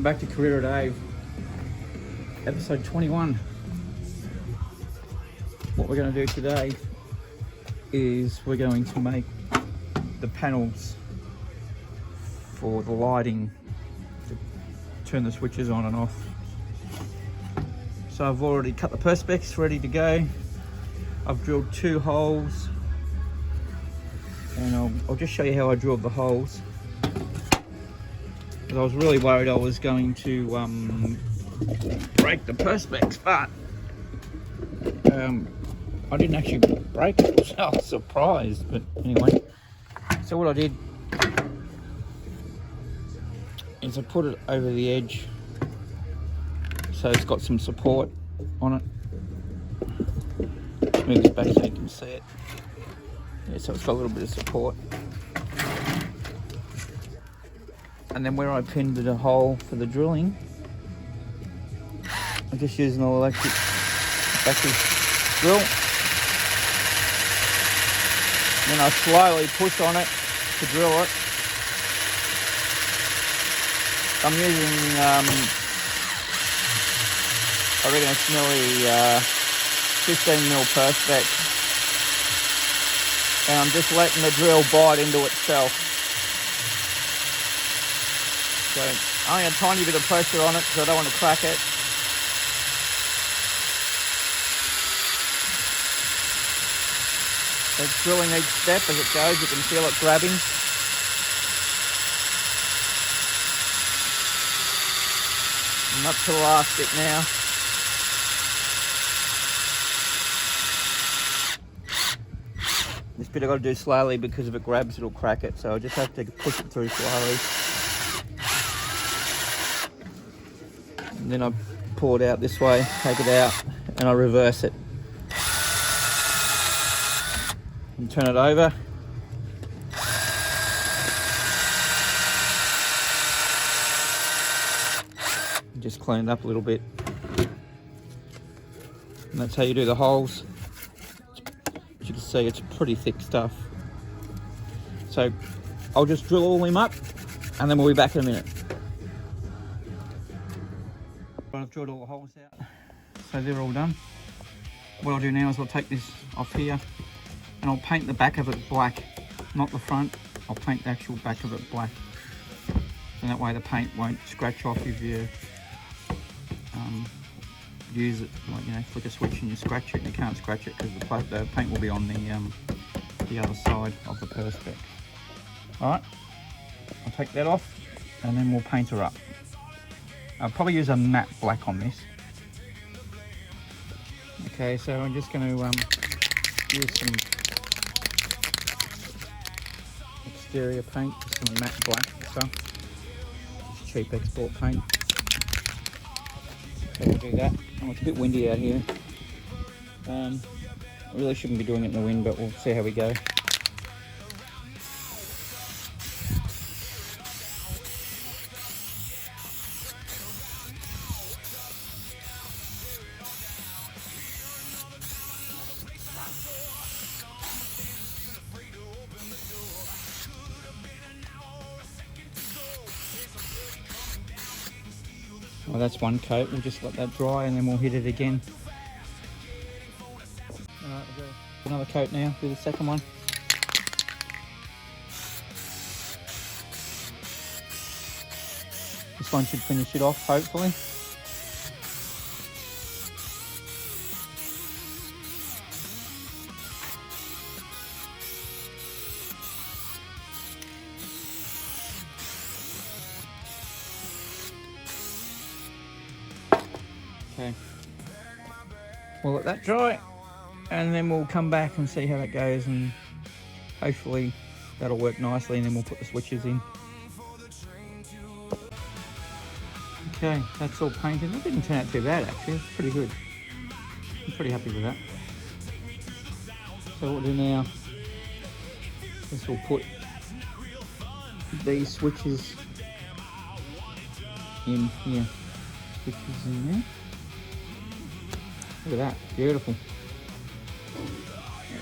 back to Career Dave, episode 21. What we're going to do today is we're going to make the panels for the lighting to turn the switches on and off. So I've already cut the perspex, ready to go. I've drilled 2 holes, and I'll just show you how I drilled the holes. I was really worried I was going to break the perspex, but I didn't actually break it. I was surprised, but anyway. So what I did is I put it over the edge so it's got some support on it. Just move this back so you can see it. Yeah, so it's got a little bit of support. And then where I pinned the hole for the drilling, I just used an electric battery drill. Then I slowly push on it to drill it. I'm using, I reckon it's nearly 15mm perspex. And I'm just letting the drill bite into itself. So only a tiny bit of pressure on it because I don't want to crack it. So it's drilling each step as it goes. You can feel it grabbing. I'm up to the last bit now. This bit I've got to do slowly because if it grabs it'll crack it. So I just have to push it through slowly. And then I pull it out this way, take it out, and I reverse it. And turn it over. And just clean it up a little bit. And that's how you do the holes. As you can see, it's pretty thick stuff. So I'll just drill all them up, and then we'll be back in a minute. I've drilled all the holes out, so they're all done. What I'll do now is I'll take this off here and I'll paint the back of it black, not the front. I'll paint the actual back of it black, and that way the paint won't scratch off if you use it, like, you know, flick a switch and you scratch it, and you can't scratch it because the paint will be on the other side of the perspex. Alright, I'll take that off and then we'll paint her up. I'll probably use a matte black on this. Okay, so I'm just going to use some exterior paint, some matte black stuff. Just cheap export paint. Okay, we'll do that. Oh, it's a bit windy out here. I really shouldn't be doing it in the wind, but we'll see how we go. Well, that's one coat. We'll just let that dry and then we'll hit it again. Alright, we'll go another coat now, do the second one. This one should finish it off, hopefully. Okay, we'll let that dry and then we'll come back and see how that goes, and hopefully that'll work nicely, and then we'll put the switches in. Okay, that's all painted. It didn't turn out too bad actually, it's pretty good. I'm pretty happy with that. So what we'll do now is we'll put these switches in here. Switches in there. Look at that, beautiful.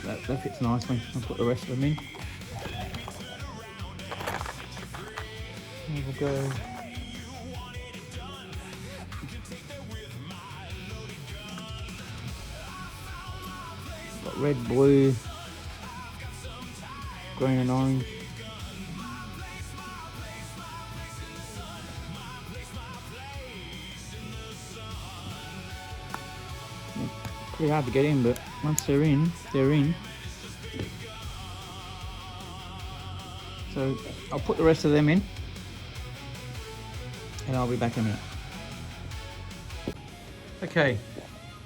Yeah, that fits nicely. I'll put the rest of them in. And we'll go got red, blue, green and orange. Pretty hard to get in, but once they're in, they're in. So I'll put the rest of them in and I'll be back in a minute. Okay,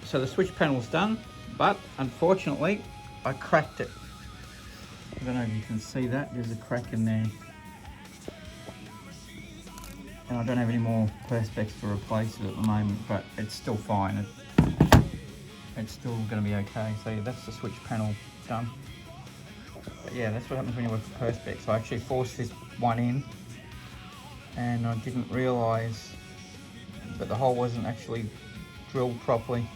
so the switch panel's done, but unfortunately I cracked it. I don't know if you can see that, there's a crack in there. And I don't have any more perspex to replace it at the moment, but it's still fine. It's still going to be okay. So yeah, that's the switch panel done. But yeah, that's what happens when you work with perspex. I actually forced this one in and I didn't realise that the hole wasn't actually drilled properly.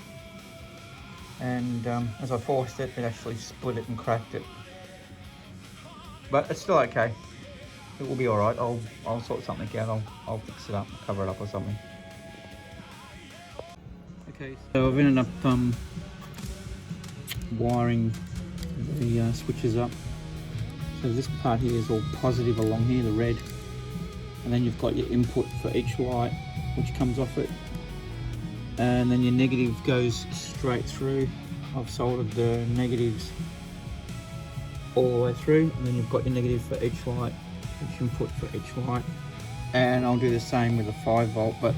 And as I forced it, it actually split it and cracked it. But it's still okay. It will be alright. I'll sort something out. I'll fix it up, cover it up or something. Okay, so I've ended up wiring the switches up. So this part here is all positive along here, the red, and then you've got your input for each light which comes off it, and then your negative goes straight through. I've soldered the negatives all the way through, and then you've got your negative for each light, each input for each light. And I'll do the same with the 5 volt, but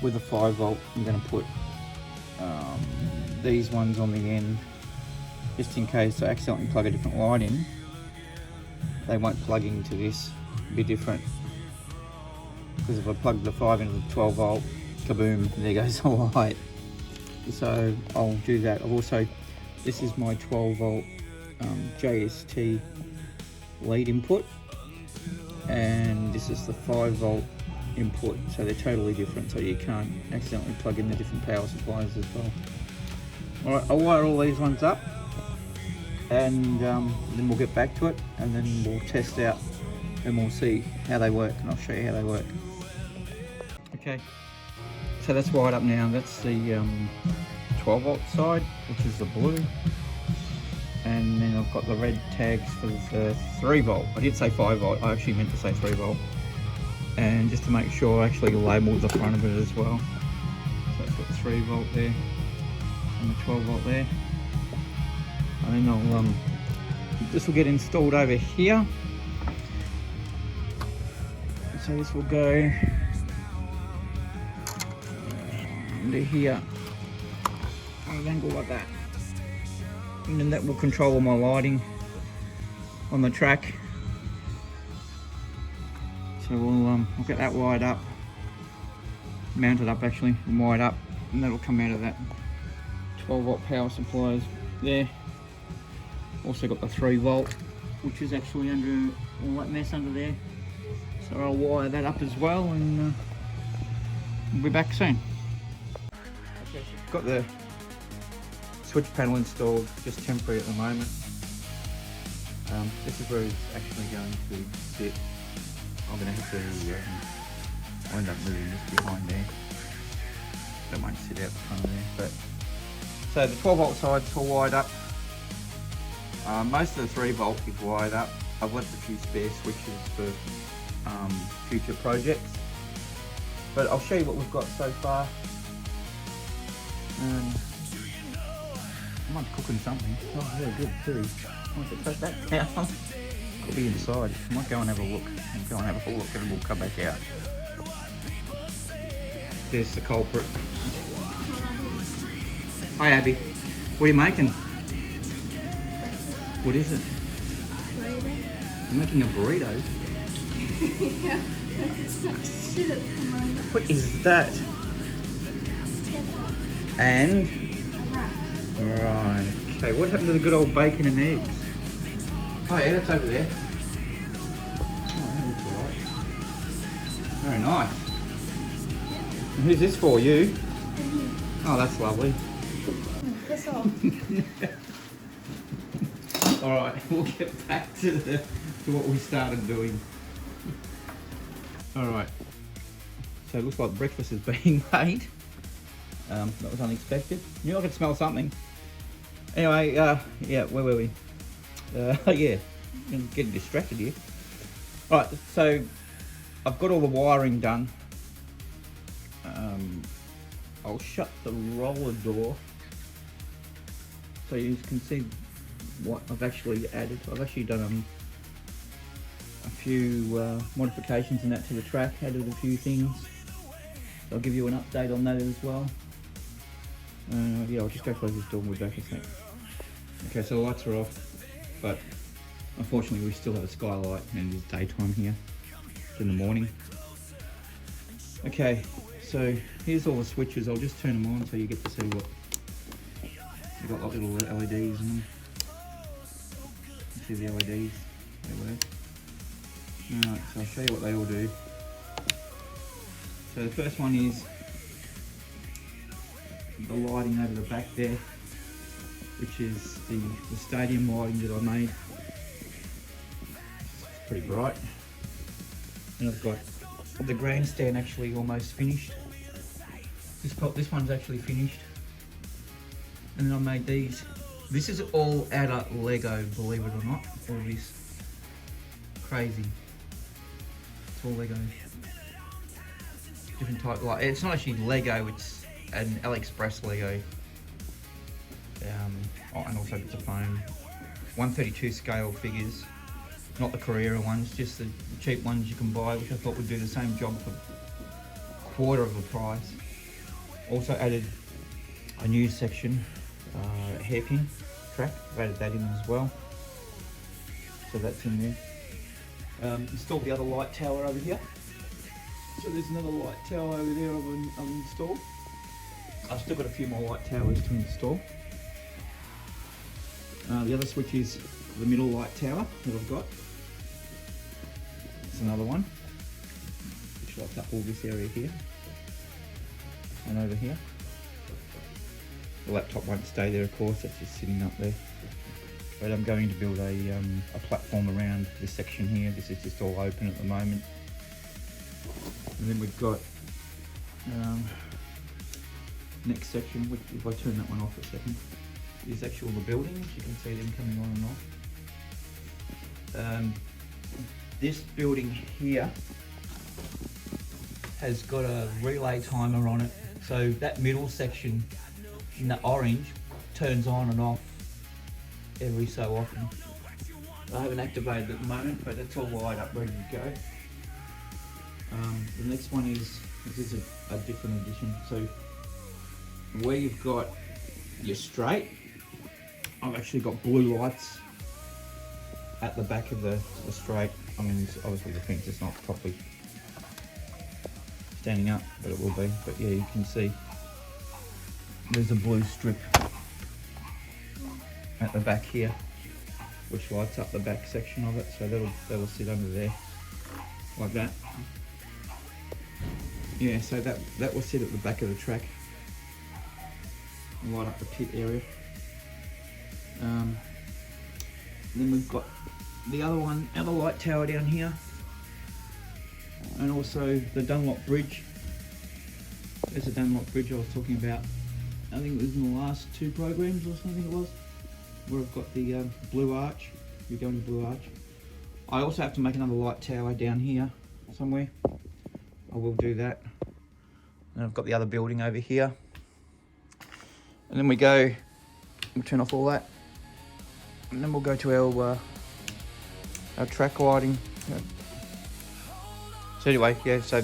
with the 5 volt I'm going to put these ones on the end, just in case I accidentally plug a different light in. They won't plug into this, be different. Because if I plug the 5 into the 12 volt, kaboom, there goes the light. So I'll do that. I've also, this is my 12 volt JST lead input, and this is the 5 volt input, so they're totally different, so you can't accidentally plug in the different power supplies as well. Alright, I'll wire all these ones up, and then we'll get back to it, and then we'll test out and we'll see how they work, and I'll show you how they work. Okay, so that's wired up now. That's the 12 volt side, which is the blue, and then I've got the red tags for the 3 volt. I did say 5 volt, I actually meant to say 3 volt. And just to make sure, I actually labelled the front of it as well. So it's got 3 volt there and the 12 volt there. And then this will get installed over here. So this will go under here on an angle like that. And then that will control all my lighting on the track. So we'll get that wired up, mounted up actually, and wired up, and that'll come out of that 12 volt power supplies there. Also got the 3 volt, which is actually under all that mess under there. So I'll wire that up as well, and we'll be back soon. Okay, so got the switch panel installed, just temporary at the moment. This is where it's actually going to sit. I'm going to have to I'll end up moving this behind there. That won't sit out the front of there. But so the 12 volt side's all wired up. Most of the 3 volt is wired up. I've left a few spare switches for future projects. But I'll show you what we've got so far. I might be cooking something. Oh, really good too. I might put that down. Could be inside. I might go and have a look. I'll go and have a look and we'll come back out. There's the culprit. Hi Abby. What are you making? What is it? Burrito. You're making a burrito? Yeah. What is that? And? Right. Okay, what happened to the good old bacon and eggs? Oh yeah, that's over there. Oh, that looks alright. Very nice. And who's this for? You? Oh, that's lovely. Piss off. Alright, we'll get back to what we started doing. Alright. So it looks like breakfast is being made. That was unexpected. Knew I could smell something. Anyway, yeah, where were we? Yeah, I'm getting distracted here. Right, so I've got all the wiring done. I'll shut the roller door so you can see what I've actually added. I've actually done a few modifications in that to the track, added a few things. I'll give you an update on that as well. Yeah, I'll just go close this door and we'll be back in a sec. Okay, so the lights are off, but unfortunately we still have a skylight and it's daytime here. It's in the morning. Okay, so here's all the switches. I'll just turn them on so you get to see what they've got, like little LEDs in them. You see the LEDs? They work. Alright, so I'll show you what they all do. So the first one is the lighting over the back there, which is the stadium lighting that I made. It's pretty bright. And I've got the grandstand actually almost finished. This one's actually finished. And then I made these. This is all out of Lego, believe it or not. All this. Crazy. It's all Lego. Different type, like it's not actually Lego, it's an AliExpress Lego. Oh, and also it's a foam. 132 scale figures, not the Carrera ones, just the cheap ones you can buy, which I thought would do the same job for a quarter of the price. Also added a new section, hairpin track. I've added that in as well, so that's in there. Installed the other light tower over here. So there's another light tower over there I've installed. I've still got a few more light towers to install. The other switch is the middle light tower that I've got. It's another one, which lights up all this area here and over here. The laptop won't stay there, of course, that's just sitting up there. But I'm going to build a platform around this section here. This is just all open at the moment. And then we've got next section, which if I turn that one off for a second, is actually all the buildings. You can see them coming on and off. This building here has got a relay timer on it. So that middle section in the orange turns on and off every so often. I haven't activated it at the moment, but it's all wired up, ready to go. The next one is, this is a different edition. So where you've got your straight, I've actually got blue lights at the back of the straight. I mean, obviously the fence is not properly standing up, but it will be. But yeah, you can see there's a blue strip at the back here, which lights up the back section of it. So that'll sit under there like that. Yeah, so that will sit at the back of the track and light up the pit area. Then we've got the other light tower down here, and also the Dunlop bridge. There's a Dunlop bridge I was talking about. I think it was in the last 2 programs or something it was, where I've got the blue arch. You're going to blue arch. I also have to make another light tower down here somewhere. I will do that. And I've got the other building over here. And then we'll turn off all that. And then we'll go to our track lighting. So anyway, yeah, so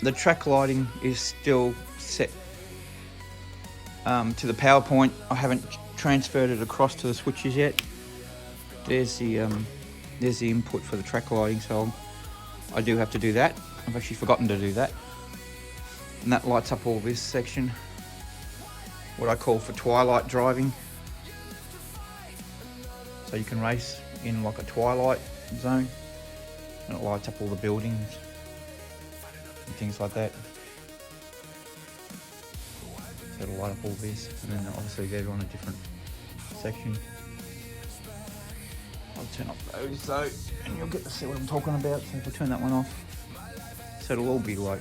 the track lighting is still set to the PowerPoint. I haven't transferred it across to the switches yet. There's the input for the track lighting, so I do have to do that. I've actually forgotten to do that. And that lights up all this section, what I call for twilight driving. So you can race in like a twilight zone, and it lights up all the buildings and things like that. So it'll light up all this, and then obviously they're on a different section. I'll turn off those though, and you'll get to see what I'm talking about. So if I turn that one off, so it'll all be like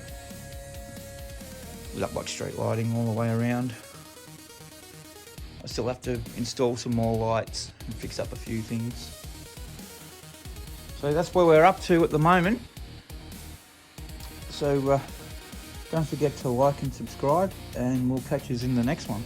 lit up like street lighting all the way around. I still have to install some more lights and fix up a few things. So that's where we're up to at the moment. So don't forget to like and subscribe, and we'll catch you in the next one.